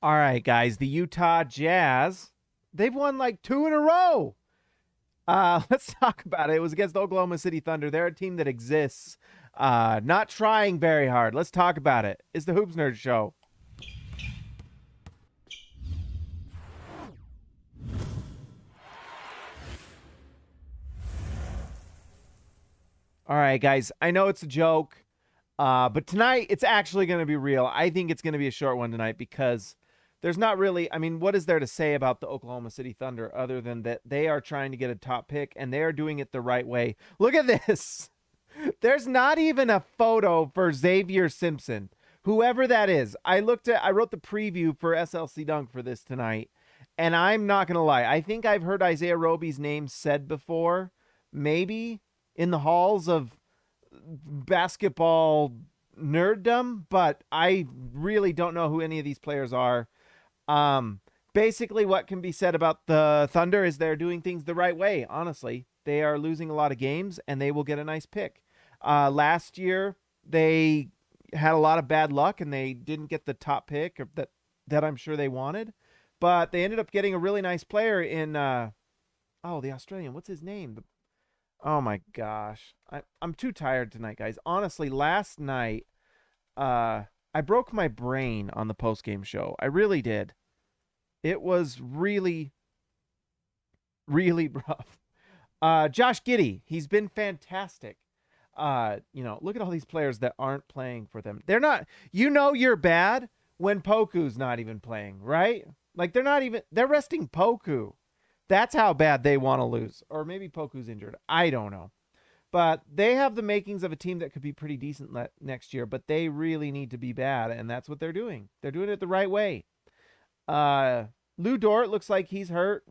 All right, guys, the Utah Jazz, they've won like 2 in a row. Let's talk about it. It was against the Oklahoma City Thunder. They're a team that exists, not trying very hard. Let's talk about it. It's the Hoops Nerd Show. All right, guys, I know it's a joke, but tonight it's actually going to be real. I think it's going to be a short one tonight because there's not really, I mean, what is there to say about the Oklahoma City Thunder other than that they are trying to get a top pick and they are doing it the right way? Look at this. There's not even a photo for Xavier Simpson, whoever that is. I wrote the preview for SLC Dunk for this tonight, and I'm not going to lie. I think I've heard Isaiah Roby's name said before, maybe in the halls of basketball nerddom, but I really don't know who any of these players are. Basically what can be said about the Thunder is they're doing things the right way. Honestly, they are losing a lot of games and they will get a nice pick. Last year they had a lot of bad luck and they didn't get the top pick that I'm sure they wanted, but they ended up getting a really nice player in, the Australian, what's his name? Oh my gosh. I'm too tired tonight, guys. Honestly, last night, I broke my brain on the post-game show. I really did. It was really, really rough. Josh Giddey, he's been fantastic. Look at all these players that aren't playing for them. They're not, you're bad when Poku's not even playing, right? Like they're resting Poku. That's how bad they want to lose. Or maybe Poku's injured. I don't know. But they have the makings of a team that could be pretty decent next year, but they really need to be bad, and that's what they're doing. They're doing it the right way. Lou Dort looks like he's hurt.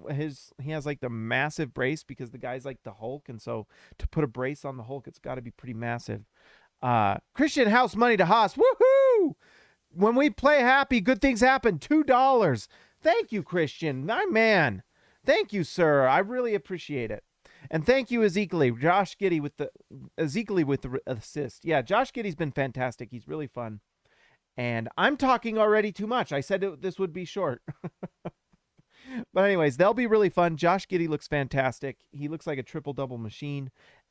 He has like the massive brace because the guy's like the Hulk, and so to put a brace on the Hulk, it's got to be pretty massive. Christian House money to Haas. Woohoo! When we play happy, good things happen. $2. Thank you, Christian. My man. Thank you, sir. I really appreciate it. And thank you, Ezekiel. Josh Giddey with the assist. Yeah, Josh Giddey's been fantastic. He's really fun. And I'm talking already too much. I said this would be short. But anyways, they'll be really fun. Josh Giddey looks fantastic. He looks like a triple-double machine.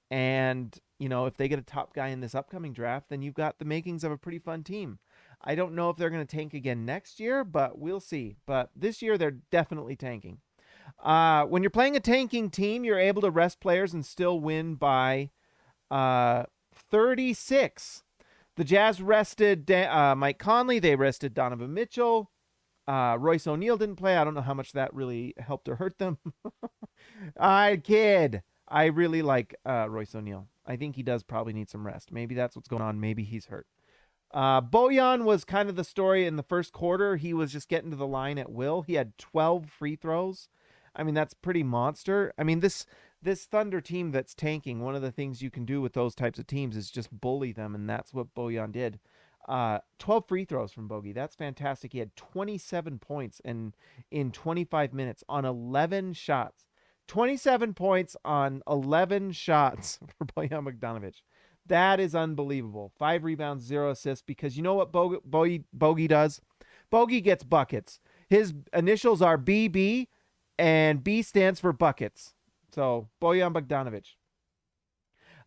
And, if they get a top guy in this upcoming draft, then you've got the makings of a pretty fun team. I don't know if they're going to tank again next year, but we'll see. But this year, they're definitely tanking. When you're playing a tanking team, you're able to rest players and still win by 36. The Jazz rested Mike Conley. They rested Donovan Mitchell. Royce O'Neal didn't play. I don't know how much that really helped or hurt them. I kid. I really like Royce O'Neal. I think he does probably need some rest. Maybe that's what's going on. Maybe he's hurt. Bojan was kind of the story in the first quarter. He was just getting to the line at will. He had 12 free throws. I mean, that's pretty monster. I mean, this Thunder team that's tanking, one of the things you can do with those types of teams is just bully them, and that's what Bojan did. 12 free throws from Bogey. That's fantastic. He had 27 points in 25 minutes on 11 shots. 27 points on 11 shots for Bojan Bogdanovic. That is unbelievable. 5 rebounds, 0 assists, because you know what Bogey does? Bogey gets buckets. His initials are BB, and B stands for buckets. So, Bojan Bogdanovic.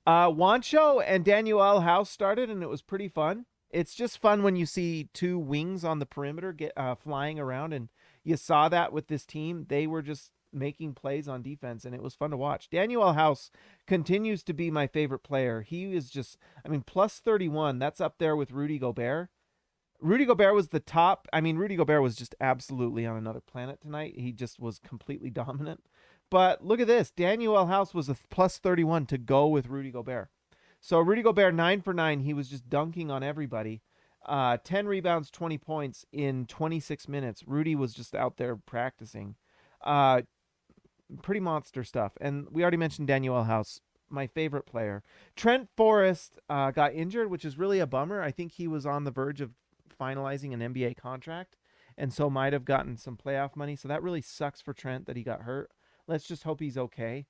Juancho and Daniel House started, and it was pretty fun. It's just fun when you see two wings on the perimeter get flying around, and you saw that with this team. They were just making plays on defense, and it was fun to watch. Daniel House continues to be my favorite player. He is just, plus 31. That's up there with Rudy Gobert. Rudy Gobert was the top. Rudy Gobert was just absolutely on another planet tonight. He just was completely dominant. But look at this. Daniel House was a plus 31 to go with Rudy Gobert. So Rudy Gobert, 9 for 9. He was just dunking on everybody. 10 rebounds, 20 points in 26 minutes. Rudy was just out there practicing. Pretty monster stuff. And we already mentioned Daniel House, my favorite player. Trent Forrest got injured, which is really a bummer. I think he was on the verge of finalizing an NBA contract, and so might have gotten some playoff money. So that really sucks for Trent that he got hurt. Let's just hope he's okay.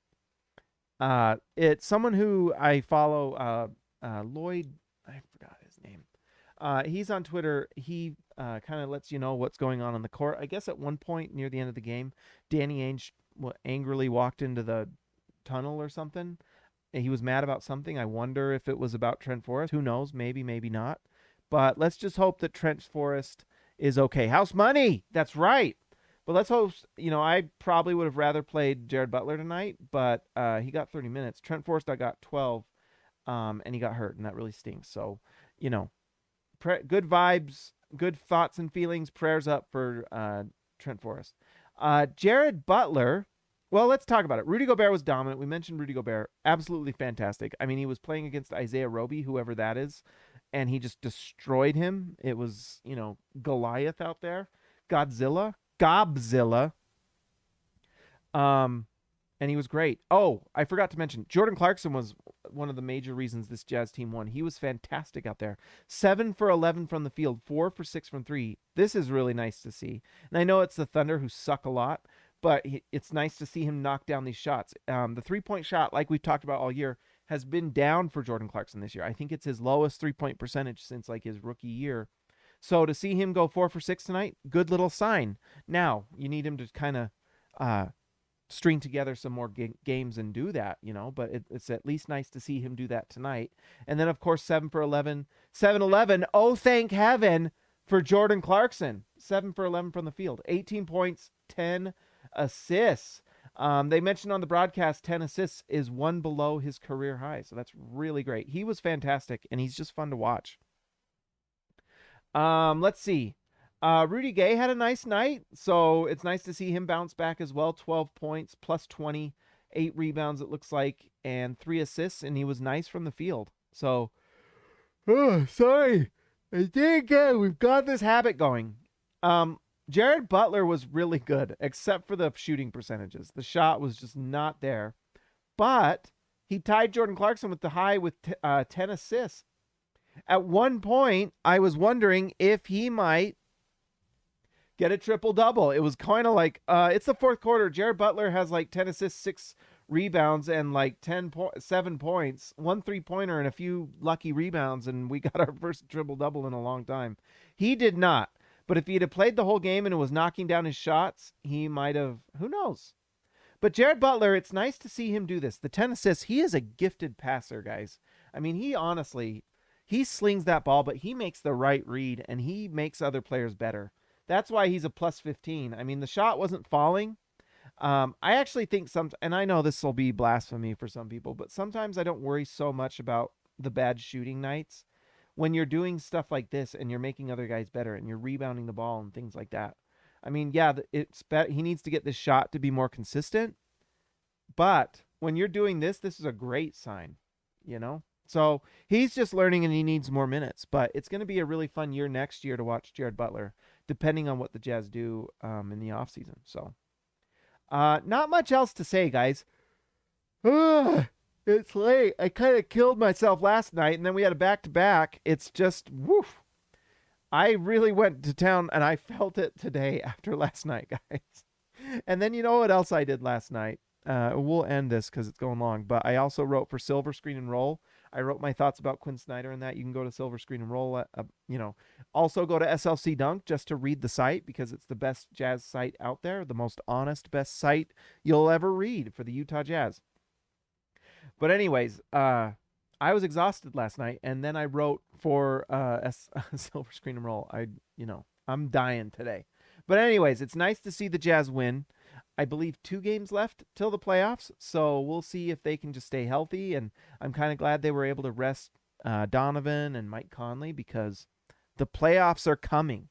It's someone who I follow, Lloyd, I forgot his name. He's on Twitter. He kind of lets you know what's going on the court. I guess at one point near the end of the game, Danny Ainge angrily walked into the tunnel or something. He was mad about something. I wonder if it was about Trent Forrest. Who knows? Maybe, maybe not. But let's just hope that Trent Forrest is okay. House money. That's right. But let's hope, I probably would have rather played Jared Butler tonight, but he got 30 minutes. Trent Forrest, I got 12, and he got hurt, and that really stinks. So, good vibes, good thoughts and feelings, prayers up for Trent Forrest. Jared Butler, well, let's talk about it. Rudy Gobert was dominant. We mentioned Rudy Gobert. Absolutely fantastic. I mean, he was playing against Isaiah Roby, whoever that is, and he just destroyed him. It was, Goliath out there. Gobzilla. And he was great. Oh, I forgot to mention, Jordan Clarkson was one of the major reasons this Jazz team won. He was fantastic out there. 7 for 11 from the field, 4 for 6 from 3. This is really nice to see. And I know it's the Thunder who suck a lot, but it's nice to see him knock down these shots. The three-point shot, like we've talked about all year, has been down for Jordan Clarkson this year. I think it's his lowest three-point percentage since like his rookie year. So to see him go 4 for 6 tonight, good little sign. Now, you need him to kind of string together some more games and do that, but it's at least nice to see him do that tonight. And then, of course, 7 for 11. 7-11, oh, thank heaven for Jordan Clarkson. 7 for 11 from the field. 18 points, 10 assists. They mentioned on the broadcast 10 assists is one below his career high, so that's really great. He was fantastic, and he's just fun to watch. Let's see. Rudy Gay had a nice night, so it's nice to see him bounce back as well. 12 points, plus 20, 8 rebounds, it looks like, and 3 assists, and he was nice from the field. So, sorry. I did again. We've got this habit going. Jared Butler was really good, except for the shooting percentages. The shot was just not there. But he tied Jordan Clarkson with the high with 10 assists. At one point, I was wondering if he might get a triple-double. It was kind of like, it's the fourth quarter. Jared Butler has like 10 assists, 6 rebounds, and like 7 points, 1 3-pointer, and a few lucky rebounds, and we got our first triple-double in a long time. He did not. But if he had played the whole game and was knocking down his shots, he might have, who knows? But Jared Butler, it's nice to see him do this. The 10 assists, he is a gifted passer, guys. I mean, he slings that ball, but he makes the right read, and he makes other players better. That's why he's a plus 15. I mean, the shot wasn't falling. I actually think and I know this will be blasphemy for some people, but sometimes I don't worry so much about the bad shooting nights. When you're doing stuff like this and you're making other guys better and you're rebounding the ball and things like that. I mean, yeah, he needs to get this shot to be more consistent. But when you're doing this is a great sign, So he's just learning and he needs more minutes. But it's going to be a really fun year next year to watch Jared Butler, depending on what the Jazz do in the offseason. So not much else to say, guys. It's late. I kind of killed myself last night, and then we had a back-to-back. It's just, woof. I really went to town, and I felt it today after last night, guys. And then you know what else I did last night? We'll end this because it's going long, but I also wrote for Silver Screen and Roll. I wrote my thoughts about Quinn Snyder and that. You can go to Silver Screen and Roll. Also go to SLC Dunk just to read the site because it's the best Jazz site out there, the most honest, best site you'll ever read for the Utah Jazz. But anyways, I was exhausted last night, and then I wrote for Silver Screen and Roll. I'm dying today. But anyways, it's nice to see the Jazz win. I believe 2 games left till the playoffs, so we'll see if they can just stay healthy. And I'm kind of glad they were able to rest Donovan and Mike Conley because the playoffs are coming.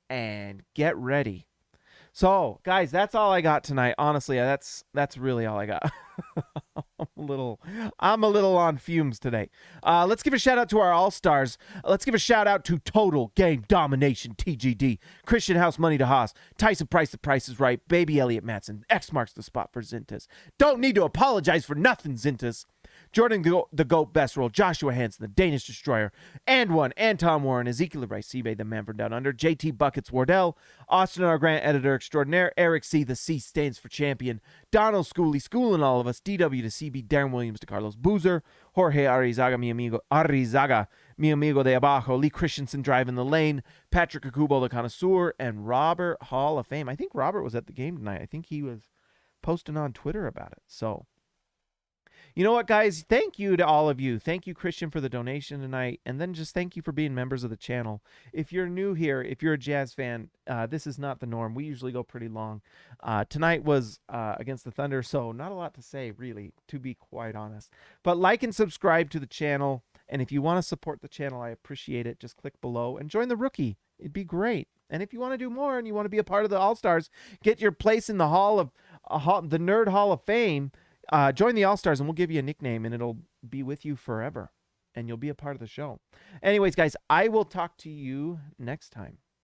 And get ready. So, guys, that's all I got tonight. Honestly, that's really all I got. I'm a little on fumes today. Let's give a shout out to our All-Stars. Let's give a shout out to Total Game Domination, TGD, Christian House Money to Haas, Tyson Price, The Price is Right, Baby Elliott Matson, X marks the spot for Zintas. Don't need to apologize for nothing, Zintas. Jordan the GOAT Best Roll, Joshua Hansen, the Danish Destroyer, and one, Anton Warren, Ezekiel Rice-Seabay, the man from down under, JT Buckets Wardell, Austin R. Grant, Editor Extraordinaire, Eric C., the C stands for Champion, Donald Schooley, schooling all of us, DW to CB, Darren Williams to Carlos Boozer, Jorge Arizaga, mi Mi Amigo de Abajo, Lee Christensen driving the lane, Patrick Akubo the Connoisseur, and Robert Hall of Fame. I think Robert was at the game tonight. I think he was posting on Twitter about it. So, you know what, guys? Thank you to all of you. Thank you, Christian, for the donation tonight. And then just thank you for being members of the channel. If you're new here, if you're a Jazz fan, this is not the norm. We usually go pretty long. Tonight was against the Thunder, so not a lot to say, really, to be quite honest. But like and subscribe to the channel. And if you want to support the channel, I appreciate it. Just click below and join the rookie. It'd be great. And if you want to do more and you want to be a part of the All-Stars, get your place in the the Nerd Hall of Fame. Join the All-Stars and we'll give you a nickname and it'll be with you forever. And you'll be a part of the show. Anyways, guys, I will talk to you next time.